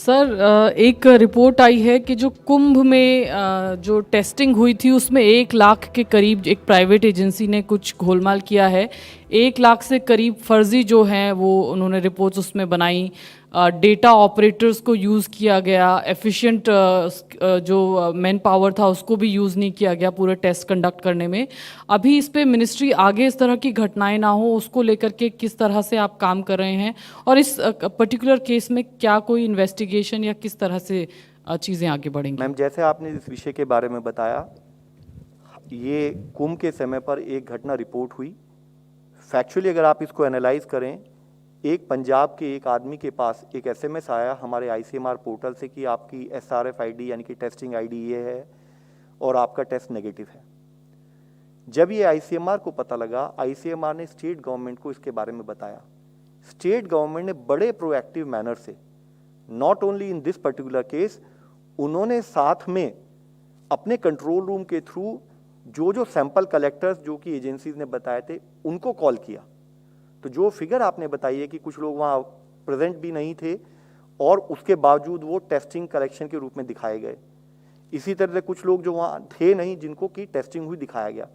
Sir, एक report आई है कि जो कुंभ में जो टेस्टिंग हुई थी उसमें 1 लाख के करीब एक प्राइवेट एजेंसी ने कुछ गोलमाल किया है। 1 लाख से करीब फर्जी जो हैं वो उन्होंने रिपोर्ट्स उसमें बनाई। डेटा ऑपरेटर्स को यूज़ किया गया, एफिशिएंट जो मैन पावर था उसको भी यूज़ नहीं किया गया पूरे टेस्ट कंडक्ट करने में। अभी इस पे मिनिस्ट्री आगे इस तरह की घटनाएं ना हो उसको लेकर के किस तरह से आप काम कर रहे हैं, और इस पर्टिकुलर केस में क्या कोई इन्वेस्टिगेशन या किस तरह से चीज़ें आगे बढ़ेंगी? मैम, जैसे आपने इस विषय के बारे में बताया, ये कुंभ के समय पर एक घटना रिपोर्ट हुई। फैक्चुअली अगर आप इसको एनालाइज करें, एक पंजाब के एक आदमी के पास एक एसएमएस आया हमारे आईसीएमआर पोर्टल से कि आपकी एसआरएफ आईडी यानी कि टेस्टिंग आईडी ये है और आपका टेस्ट नेगेटिव है। जब ये आईसीएमआर को पता लगा, आईसीएमआर ने स्टेट गवर्नमेंट को इसके बारे में बताया। स्टेट गवर्नमेंट ने बड़े प्रोएक्टिव मैनर से, not only in this particular case, उन्होंने साथ में अपने कंट्रोल रूम के थ्रू जो सैंपल कलेक्टर्स जो कि एजेंसीज ने बताए थे उनको कॉल किया। तो जो फिगर आपने बताई है कि कुछ लोग वहाँ प्रेजेंट भी नहीं थे और उसके बावजूद वो टेस्टिंग कलेक्शन के रूप में दिखाए गए। इसी तरह से कुछ लोग जो वहाँ थे नहीं जिनको की टेस्टिंग हुई दिखाया गया।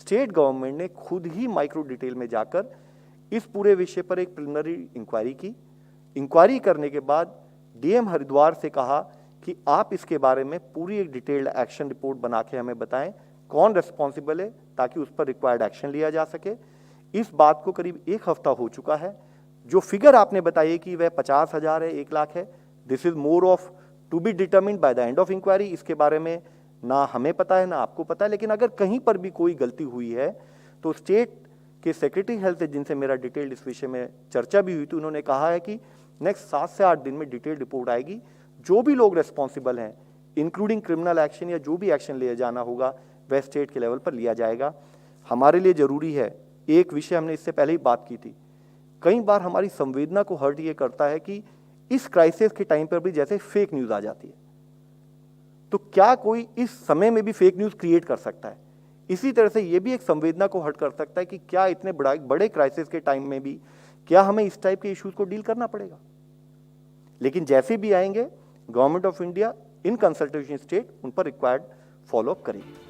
स्टेट गवर्नमेंट ने खुद ही माइक्रो डिटेल में जाकर इस पूरे विषय पर एक प्रिलिमिनरी इंक्वायरी की। इंक्वायरी करने के बाद डीएम हरिद्वार से कहा कि आप इसके बारे में पूरी एक डिटेल्ड एक्शन रिपोर्ट बना के हमें बताएं, कौन रिस्पॉन्सिबल है, ताकि उस पर रिक्वायर्ड एक्शन लिया जा सके। इस बात को करीब 1 हफ्ता हो चुका है। जो फिगर आपने बताई है कि वह 50,000 है, 1 लाख है, this is more of to be determined by the end of inquiry. इसके बारे में ना हमें पता है ना आपको पता है, लेकिन अगर कहीं पर भी कोई गलती हुई है तो स्टेट के सेक्रेटरी हेल्थ, जिनसे मेरा डिटेल्ड इस विषय में चर्चा भी हुई थी, उन्होंने कहा है कि नेक्स्ट 7 से 8 दिन में डिटेल्ड रिपोर्ट आएगी। जो भी लोग रिस्पॉन्सिबल हैं, इंक्लूडिंग क्रिमिनल एक्शन या जो भी एक्शन लिया जाना होगा, वह स्टेट के लेवल पर लिया जाएगा। हमारे लिए जरूरी है, एक विषय हमने इससे पहले ही बात की थी, कई बार हमारी संवेदना को हर्ट ये करता है कि इस क्राइसिस के टाइम पर भी जैसे फेक न्यूज आ जाती है, तो क्या कोई इस समय में भी फेक न्यूज क्रिएट कर सकता है? इसी तरह से ये भी एक संवेदना को हर्ट कर सकता है कि क्या इतने बड़े क्राइसिस के टाइम में भी क्या हमें इस टाइप के इश्यूज को डील करना पड़ेगा? लेकिन जैसे भी आएंगे, government of India in consultation state उन पर रिक्वायर्ड फॉलो अप करेगी।